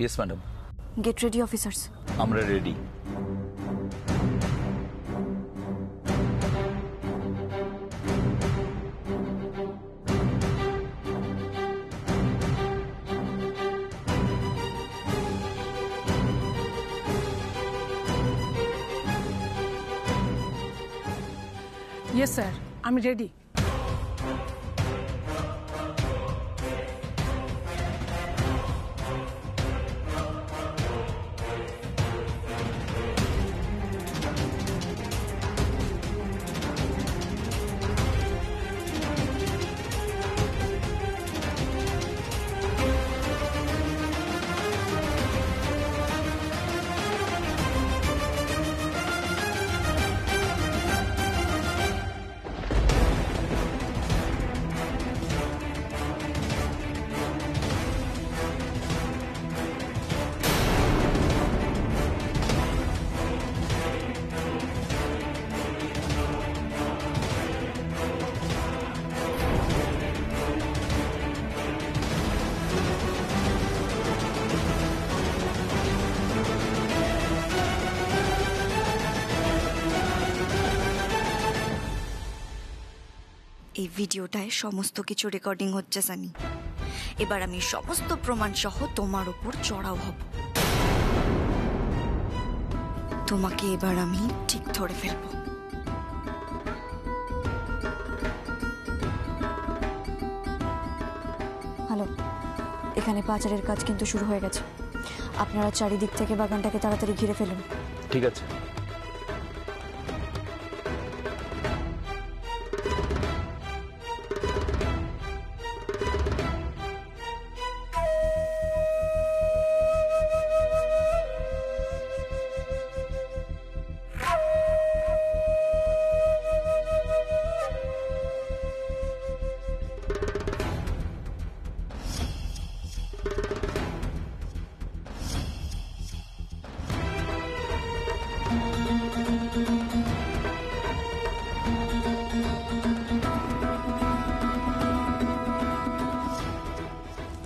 Yes, madam. Get ready, officers. Amra ready. Yes, sir. I'm ready. এই ভিডিওটায় সমস্ত কিছু recording হচ্ছে সানি। এবার আমি সমস্ত প্রমাণ সহ তোমার উপর চড়াও হব। তোমাকে এবার আমি ঠিক ধরে ফেলবো। হ্যালো, এখানে পাচারের কাজ কিন্তু শুরু হয়ে গেছে। আপনারা চারিদিক থেকে বাগানটাকে তাড়াতাড়ি ঘিরে ফেলুন। ঠিক আছে।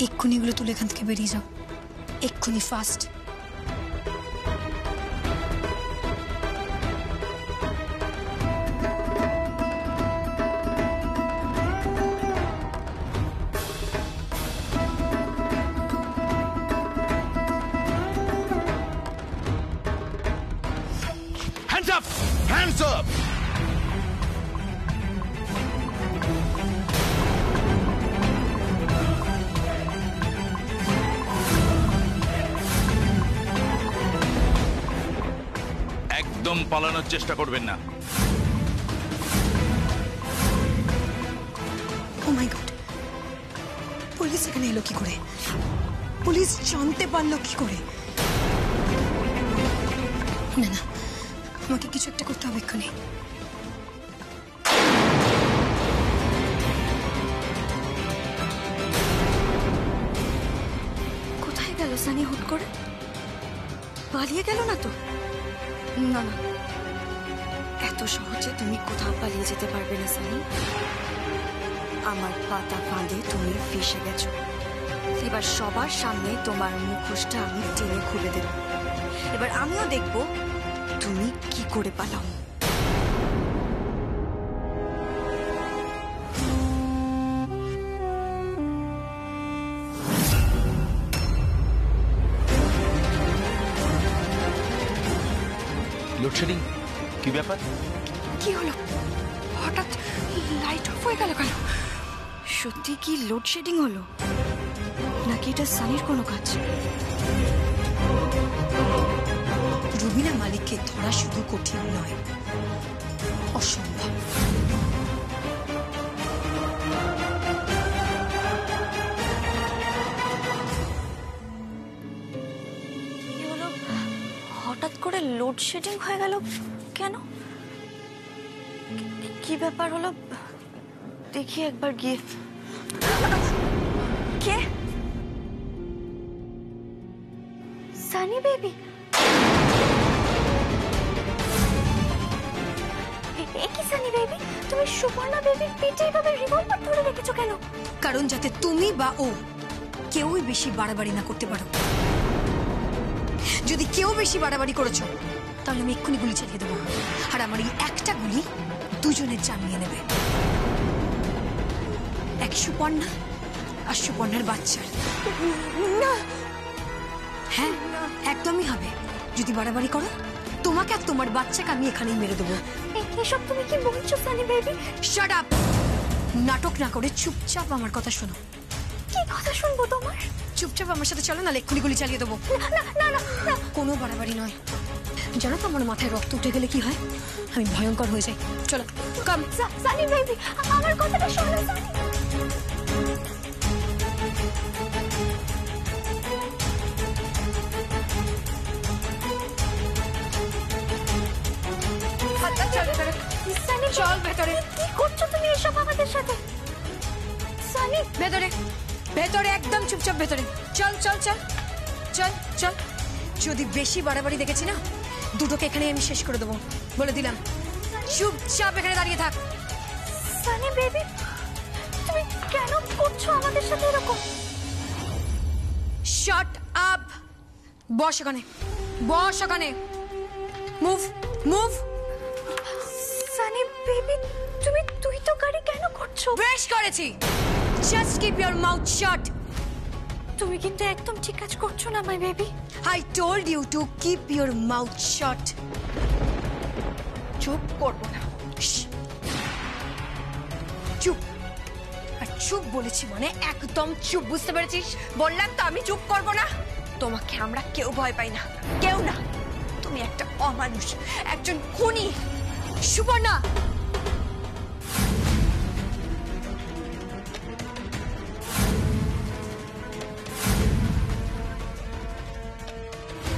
এক্ষুনি এগুলো তুলে এখান থেকে বেরিয়ে যাও, এক্ষুনি, fast. Hands up! Hands up! একদম পালানোর চেষ্টা করবেন না। ও মাই গড, পুলিশ এখানে এলো কি করে? পুলিশ জানতে পারলো কি করে? না না, আমাকে কিছু একটা করতে হবে এক্ষুনি। কোথায় গেল সানি হুট করে? পালিয়ে গেল না তো? না না, এত সহজে তুমি কোথাও পালিয়ে যেতে পারবে না সানি। আমার পাতা ফাঁদে তুমি ফেসে গেছো। এবার সবার সামনে তোমার মুখোশটা আমি টেনে খুলে দেব। এবার আমিও দেখব তুমি কি করে পালাও। লোডশেডিং কি ব্যাপার? কি হলো? হঠাৎ লাইট অফ হয়ে গেল কেন? সত্যি কি লোডশেডিং হলো, নাকি এটা সানির কোনো কাজ? রুবিনা মালিককে ধরা শুধু কঠিন নয়, অসম্ভব। হঠাৎ করে লোডশেডিং হয়ে গেল কেন? কি ব্যাপার হলো দেখি একবার গিয়ে। কে? সানি বেবি? কি সানি বেবি, তুমি সুপর্ণা বেবির পেটে এভাবে রিভলভার ধরে রেখেছো কেন? কারণ যাতে তুমি বা ও কেউই বেশি বাড়াবাড়ি না করতে পারো। যদি কেউ বেশি বাড়াবাড়ি করেছো তাহলে আমি এক্ষুনি গুলি চালিয়ে দেবো, আর আমার এই একটা গুলি দুজনের জান নিয়ে নেবে। এক সুপর্ণা আর সুপর্ণার বাচ্চা। না। হ্যাঁ, একদমই হবে। যদি বাড়াবাড়ি করো তোমাকে আর তোমার বাচ্চাকে আমি এখানেই মেরে দেবো। এসব তুমি কি বলছো সানি বেবি? Shut up! নাটক না করে চুপচাপ আমার কথা শোনো। কি কথা শুনবো তোমার? চুপচাপ আমার সাথে চলো, না এক্ষুনি গুলি চালিয়ে দেবো। না না না না, কোনো বাড়াবাড়ি নয়। জানো তো আমার মাথায় রক্ত উঠে গেলে কি হয়? আমি ভয়ঙ্কর হয়ে যাই। চলো কাম। সানি বেবি, আমার কথাটা শোনো সানি। চল ভেতরে। কি করছো তুমি এসব আমাদের সাথে? সানি, ভেতরে ভেতরে, একদম চুপচাপ ভেতরে। চল চল চল চল চল। যদি বেশি বাড়াবাড়ি দেখেছি না, দুটোকে এখানে আমি শেষ করে দেবো, বলে দিলাম। চুপচাপ এখানে দাঁড়িয়ে থাক। সানি বেবি, তুমি কেন করছো আমাদের সাথে এরকম? Shut up! বস এখানে, বস এখানে। Move move. সানি বেবি, তুই তো গাড়ি কেন করছো? বেশ করেছি। জাস্ট কিপ ইওর মাউথ শাট। তুমি কিন্তু একদম ঠিক কাজ করছো না my baby. I told you to keep your mouth shut. চুপ করবো না। চুপ। আর চুপ বলেছি মানে একদম চুপ, বুঝতে পেরেছিস? বললাম তো আমি চুপ করবো না। তোমাকে আমরা কেউ ভয় পাই না, কেউ না। তুমি একটা অমানুষ, একজন খুনি। সুপর্ণা!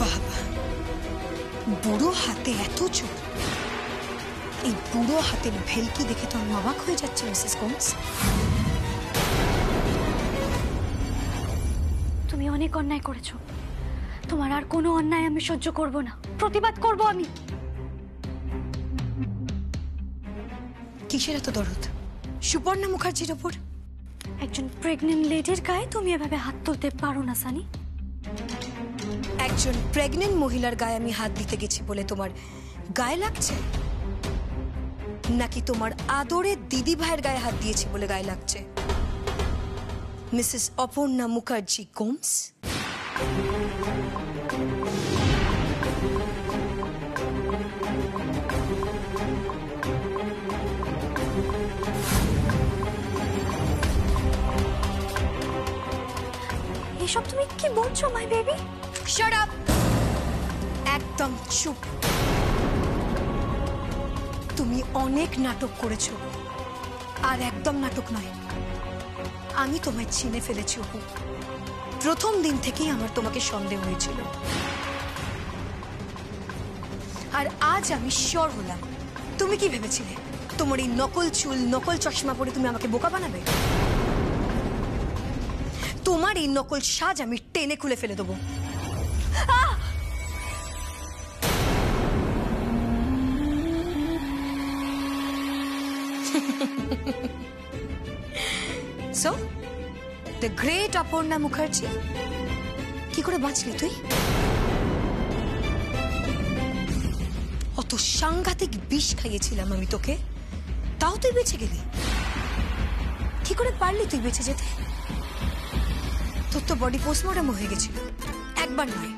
বাবা, বুড়ো হাতে এত চোখ! এই বুড়ো হাতের ভেলকি দেখে তো আমি অবাক হয়ে যাচ্ছি মিসেস গোমস। তুমি অনেক অন্যায় করেছো। তোমার আর কোনো অন্যায় আমি সহ্য করব না, প্রতিবাদ করব আমি। কিসের এত দরদ সুপর্ণা মুখার্জির ওপর? একজন প্রেগনেন্ট লেডির গায়ে তুমি এভাবে হাত তুলতে পারো না সানি। একজন প্রেগনেন্ট মহিলার গায়ে আমি হাত দিতে গেছি বলে তোমার গায়ে লাগছে, নাকি তোমার আদরের দিদি ভাইয়ের গায়ে হাত দিয়েছি বলে গায়ে লাগছে? মিসেস অপর্ণা মুখার্জি গোমস, এসব তুমি কি বলছো মাই বেবি? Shut up! একদম চুপ। তুমি অনেক নাটক করেছো, আর একদম নাটক নয়। আমি তোমায় চিনে ফেলেছি অপু। প্রথম দিন থেকেই আমার তোমাকে সন্দেহ হয়েছিল, আর আজ আমি শিওর হলাম। তুমি কি ভেবেছিলে তোমার এই নকল চুল, নকল চশমা পরে তুমি আমাকে বোকা বানাবে? তোমার এই নকল সাজ আমি টেনে খুলে ফেলে দেবো। So, the great Aparna Mukherjee, কি করে বাঁচলি তুই? অত সাংঘাতিক বিষ খাইয়েছিলাম আমি তোকে, তাও তুই বেঁচে গেলি। কি করে পারলি তুই বেঁচে যেতে? তোর তো বডি পোস্টমর্টম হয়ে গেছিল, একবার নয়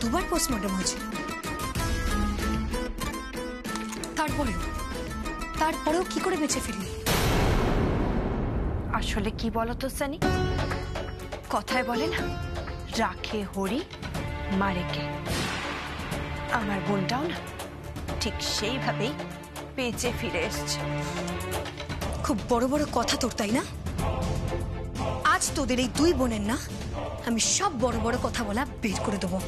দুবার পোস্টমর্টম হয়েছিল। তারপরেও কি করে বেঁচে ফিরলি? আসলে কি বলতো সানি, কথায় বলে না, রাখে হরি মারে কে। আমার বোনটাও না ঠিক সেইভাবেই বেঁচে ফিরে এসছে। খুব বড় বড় কথা তোর, তাই না? আজ তোদের এই দুই বোনের না আমি সব বড় বড় কথা বলা বের করে দেবো।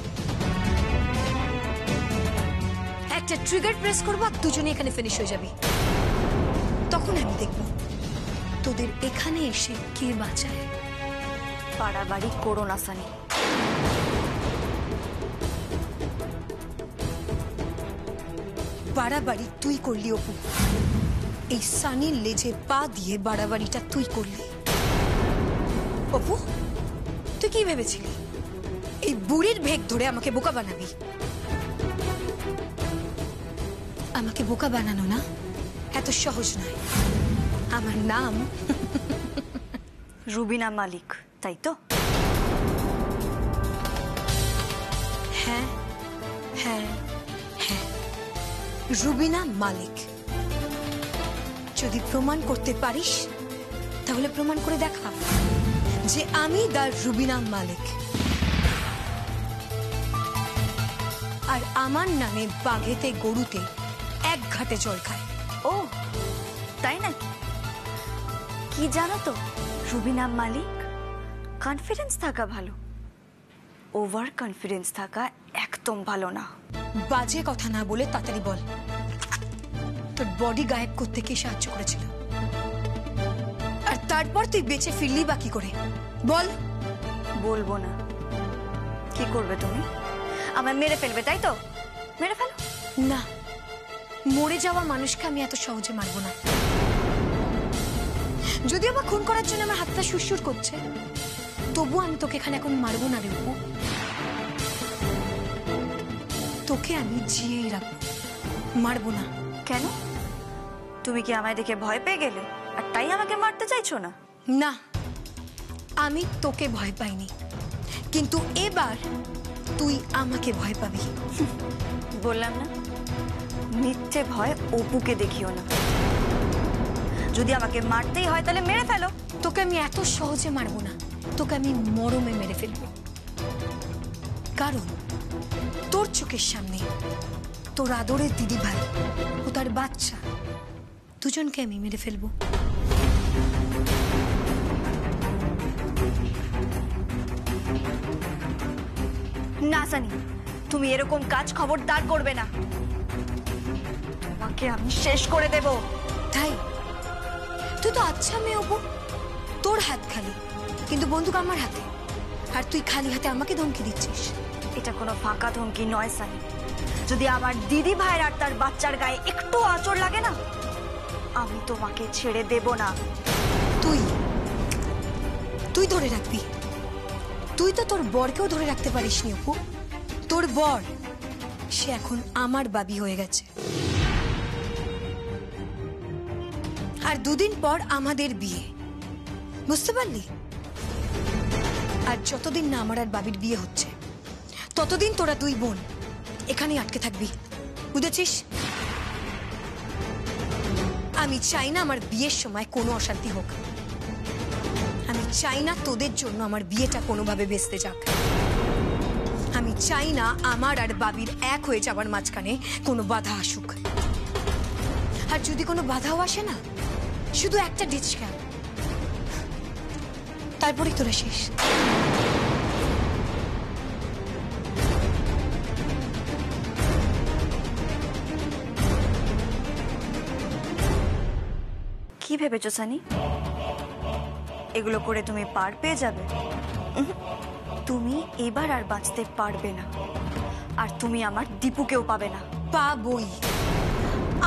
একটা ট্রিগার প্রেস করবো আর দুজনে এখানে ফিনিশ হয়ে যাবি। তখন আমি দেখবো তোদের এখানে এসে কে বাঁচায়? বাড়াবাড়ি করো না সানি। বাড়াবাড়ি তুই করলি অপু। এই সানির লেজে পা দিয়ে বাড়াবাড়িটা তুই করলি। অপু, তুই কি ভেবেছিলি এই বুড়ির ভেগ ধরে আমাকে বোকা বানাবি? আমাকে বোকা বানানো না এত সহজ নয়। আমার নাম রুবিনা মালিক, তাই তো? হ্যাঁ হ্যাঁ হ্যাঁ, রুবিনা মালিক। যদি প্রমাণ করতে পারিস তাহলে প্রমাণ করে দেখা যে আমি দা রুবিনা মালিক। আর আমার নামে বাঘেতে গরুতে এক ঘাটে জল খায়। ও তাই নাকি? কি জানো তো রুবিনা মালিক, কনফিডেন্স থাকা ভালো, ওভার কনফিডেন্স থাকা একদম ভালো না। বাজে কথা না বলে তাড়াতাড়ি বল, তোর বডি গায়েব করতে কে সাহায্য করেছিল? আর তারপর তুই বেঁচে ফিরলি বা কি করে? বল। বলবো না। কি করবে তুমি? আমায় মেরে ফেলবে, তাই তো? মেরে ফেলো। না, মরে যাওয়া মানুষকে আমি এত সহজে মারবো না। যদি আমার খুন করার জন্য আমার হাতটা সুরসুর করছে, তবু আমি তোকে এখানে এখন মারবো না রে অপু। তোকে আমি জিয়েই রাখবো, মারবো না। কেন? তুমি কি আমায় দেখে ভয় পেয়ে গেলে আর তাই আমাকে মারতে চাইছো না? না, আমি তোকে ভয় পাইনি, কিন্তু এবার তুই আমাকে ভয় পাবি। বললাম না, মিথ্যে ভয় অপুকে দেখিও না। যদি আমাকে মারতেই হয় তাহলে মেরে ফেলো। তোকে আমি এত সহজে মারবো না, তোকে আমি মরমে মেরে ফেলবো। কারণ তোর চোখের সামনে তোর আদরের দিদি ভাই ও তার বাচ্চা দুজনকে আমি মেরে ফেলবো। না সানি, তুমি এরকম কাজ খবরদার করবে না। তোমাকে আমি শেষ করে দেব। তাই তুই তো আচ্ছা মেয়ে অপু, তোর হাত খালি কিন্তু বন্দুক আমার হাতে, আর তুই খালি হাতে আমাকে ধমকি দিচ্ছিস। এটা কোনো ফাঁকা ধমকি নয় সানি। যদি আমার দিদি ভাইয়ের আর তার বাচ্চার গায়ে একটু আঁচড় লাগে না, আমি তোমাকে ছেড়ে দেব না। তুই তুই ধরে রাখবি? তুই তো তোর বরকেও ধরে রাখতে পারিস নি অপু। তোর বর সে এখন আমার বাবি হয়ে গেছে, আর দুদিন পর আমাদের বিয়ে, বুঝতে পারলি? আর যতদিন না আমার আর বাবির বিয়ে হচ্ছে ততদিন তোরা দুই বোন এখানেই আটকে থাকবি, বুঝেছিস? আমি চাই না আমার বিয়ের সময় কোনো অশান্তি হোক। আমি চাই না তোদের জন্য আমার বিয়েটা কোনোভাবে বেঁচতে যাক। আমি চাই না আমার আর বাবির এক হয়ে যাবার মাঝখানে কোনো বাধা আসুক। আর যদি কোনো বাধাও আসে না, শুধু একটা ডিচ খেল, তারপরেই তোরা শেষ। কি ভেবেছো সানি? এগুলো করে তুমি পার পেয়ে যাবে? তুমি এবার আর বাঁচতে পারবে না, আর তুমি আমার দীপুকেও পাবে না। পাবই,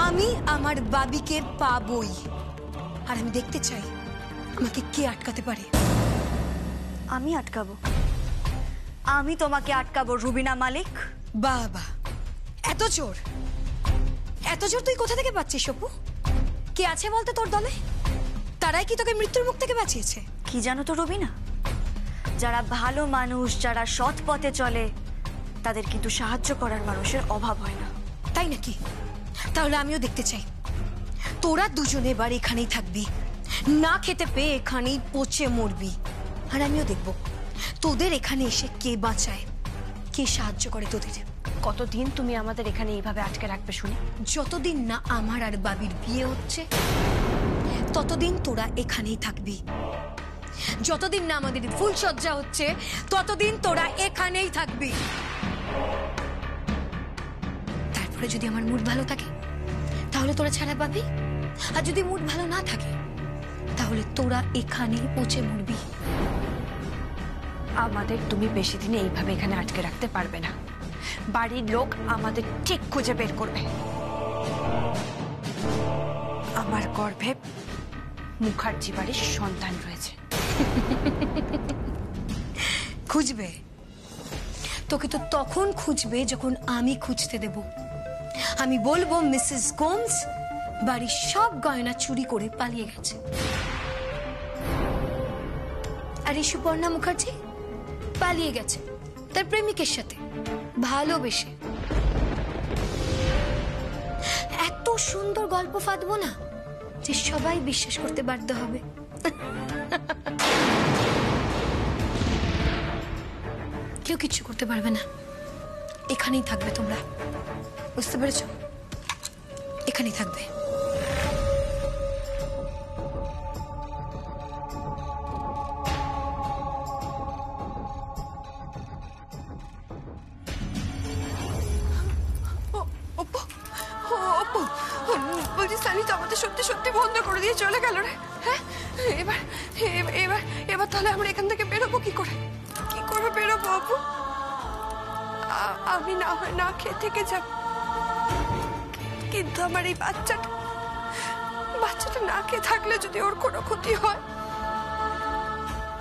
আমি আমার বাবিকে পাবই। আর আমি দেখতে চাই আমাকে কে আটকাতে পারে। আমি আটকাবো? আমি তোমাকে আটকাবো রুবিনা মালিক? বাবা, এত জোর, এত জোর তুই কোথা থেকে পাচ্ছিস অপু? কে আছে বলতে তোর দলে? তারাই কি তোকে মৃত্যুর মুখ থেকে বাঁচিয়েছে? কি জানো তো রুবিনা, যারা ভালো মানুষ, যারা সৎ পথে চলে, তাদের কিন্তু সাহায্য করার মানুষের অভাব হয় না। তাই নাকি? তাহলে আমিও দেখতে চাই তোরা দুজনে এবার এখানেই থাকবি, না খেতে পেয়ে এখানেই পচে মরবি। আর আমিও দেখব তোদের এখানে এসে কে বাঁচায়, কে সাহায্য করে তোদের। কতদিন তুমি আমাদের এখানে এইভাবে আটকে রাখবে শুনি? যতদিন না আমার আর বাবির বিয়ে হচ্ছে ততদিন তোরা এখানেই থাকবি। যতদিন না আমাদের ফুলসজ্জা হচ্ছে ততদিন তোরা এখানেই থাকবি। তারপরে যদি আমার মুড ভালো থাকে তাহলে তোরা ছাড়া পাবি, আর যদি মুড ভালো না থাকে তাহলে তোরা এখানে পচে মরবি। আমাদের তুমি বেশি দিনে এইভাবে এখানে আটকে রাখতে পারবে না। বাড়ির লোক আমাদের ঠিক খুঁজে বের করবে। আমার গর্ভে মুখার্জি বাড়ির সন্তান রয়েছে। খুঁজবে? তোকে তো তখন খুঁজবে যখন আমি খুঁজতে দেব। আমি বলবো মিসেস গোমস বাড়ির সব গয়না চুরি করে পালিয়ে গেছে। আর এই সুপর্ণা মুখার্জি পালিয়ে গেছে তার প্রেমিকের সাথে ভালোবেসে। এত সুন্দর গল্প ফাঁদবো না যে সবাই বিশ্বাস করতে বাধ্য হবে। কেউ কিচ্ছু করতে পারবে না। এখানেই থাকবে তোমরা, বুঝতে পেরেছ? এখানেই থাকবে। বলছি সানি তো আমাদের সত্যি সত্যি বন্ধ করে দিয়ে চলে গেল রে। হ্যাঁ, এবার এবার এবার তাহলে আমরা এখান থেকে বেরোবো কি করে? কি করে বেরোবো আপু? আমি না হয় না খেয়ে থেকে যাব, কিন্তু আমার এই বাচ্চাটা না খেয়ে থাকলে যদি ওর কোনো ক্ষতি হয়।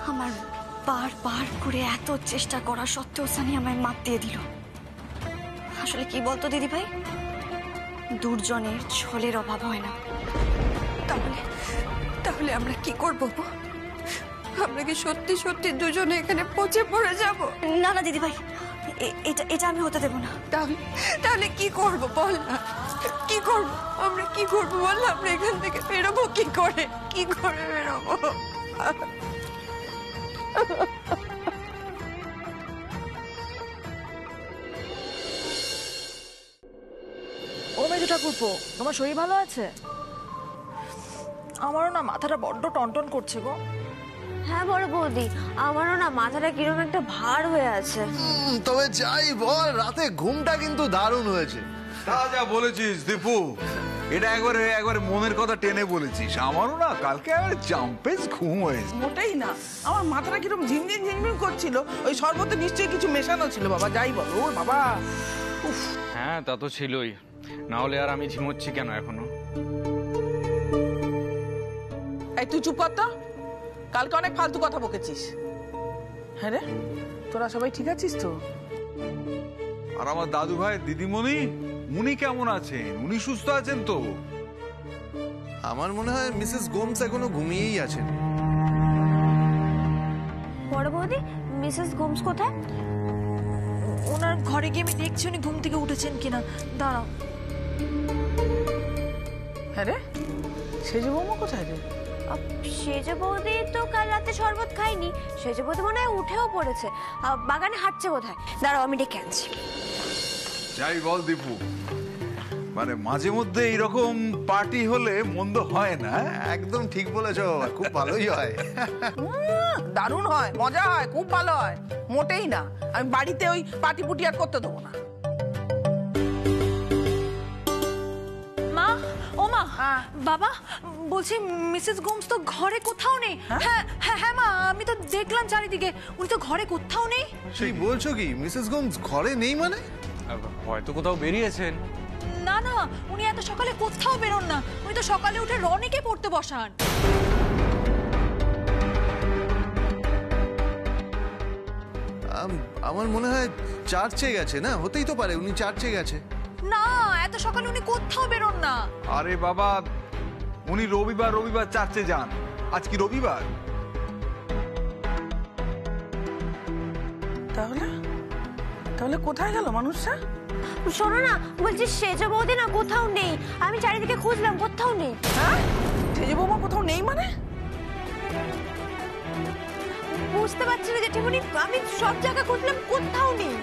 আমার বারবার করে এত চেষ্টা করা সত্ত্বেও সানি আমায় মাত দিয়ে দিল। আসলে কি বলতো দিদি ভাই, দুর্জনের ছলের অভাব হয় না। তাহলে আমরা কি করবো? আমরা কি সত্যি সত্যি দুজনে এখানে পচে পড়ে যাব? না না দিদি ভাই, এটা আমি হতে দেব না। তাহলে কি করব বল না? কি করব আমরা? কি করব বল? আমরা এখান থেকে বেরোবো কি করে? কি করে বেরোবো? ও মেজো ঠাকুরপো, তোমার শরীর ভালো আছে? আমারও না মাথাটা বড্ড টনটন করছে গো। হ্যাঁ বড় বৌদি, আমারও না মাথাটা কিরকম একটা ভার হয়ে আছে। তবে যাই বল, রাতে ঘুমটা কিন্তু দারুণ হয়েছে। তা যা বলেছিস দীপু, এটা একবারে মনের কথা টেনে বলেছিস। আমারও না কালকে জাম্পেস ঘুম হয়েছে। মোটেই না, আমার মাথাটা কিরকম ঝিমঝিম ঝিমঝিম করছিল। ওই শরবতে নিশ্চয়ই কিছু মেশানো ছিল বাবা, যাই বল। ও বাবা, হ্যাঁ তা তো ছিলই, না হলে আর আমি ঝিমোচ্ছি কেন এখনো? এই তুই চুপ কর তো, কালকে অনেক ফালতু কথা বকেছিস। হ্যাঁ রে, তোরা সবাই ঠিক আছিস তো? আর আমার দাদু ভাই দিদিমণি, উনি কেমন আছেন? উনি সুস্থ আছেন তো? আমার মনে হয় মিসেস গোমস এখনো ঘুমিয়েই আছেন। বড় বৌদি, মিসেস গোমস কোথায়? ওনার ঘরে গিয়ে আমি দেখছি উনি ঘুম থেকে উঠেছেন কিনা। দাঁড়াও। হ্যাঁ রে, সেজে বৌমা কোথায় রে? সেজে বৌদি তো কাল রাতে শরবত খাইনি। সেজে বৌদি মনে হয় উঠেও পড়েছে, বাগানে হাঁটছে বোধহয়। দাঁড়াও, আমি ডেকে আনছি। যাই বল দীপু, মানে মাঝে মধ্যে এইরকম পার্টি হলে মন্দ হয় না। একদম ঠিক বলেছ, খুব ভালোই হয়। দারুণ হয়, মজা হয়, খুব ভালো হয়। মোটেই না, আমি বাড়িতে ওই পাটি পুটি আর করতে দেবো না। মা, ও মা, হ্যাঁ। বাবা, বলছি মিসেস গোমস তো ঘরে কোথাও নেই। হ্যাঁ হ্যাঁ হ্যাঁ মা, আমি তো দেখলাম চারিদিকে, উনি তো ঘরে কোথাও নেই। সেই বলছো কি, মিসেস গোমস ঘরে নেই মানে? হয়তো কোথাও বেরিয়েছেন। না না, উনি এত সকালে কোথাও বেরোন না। উনি তো সকালে উঠে রনিকে পড়তে বসান। আমার মনে হয় চার্চে গেছে। না, হতেই তো পারে উনি চার্চে গেছে। না, এত সকালে উনি কোথাও বেরোন না। আরে বাবা, উনি রবিবার চার্চে যান। আজ কি রবিবার? তাহলে কোথায় গেল মানুষটা? শোনো না, বলছি সেজে বৌদি না কোথাও নেই। আমি চারিদিকে খুঁজলাম, কোথাও নেই। হ্যাঁ, সেজে বৌমা কোথাও নেই মানে? বুঝতে পারছি না জেঠিমণি, আমি সব জায়গা খুঁজলাম, কোথাও নেই।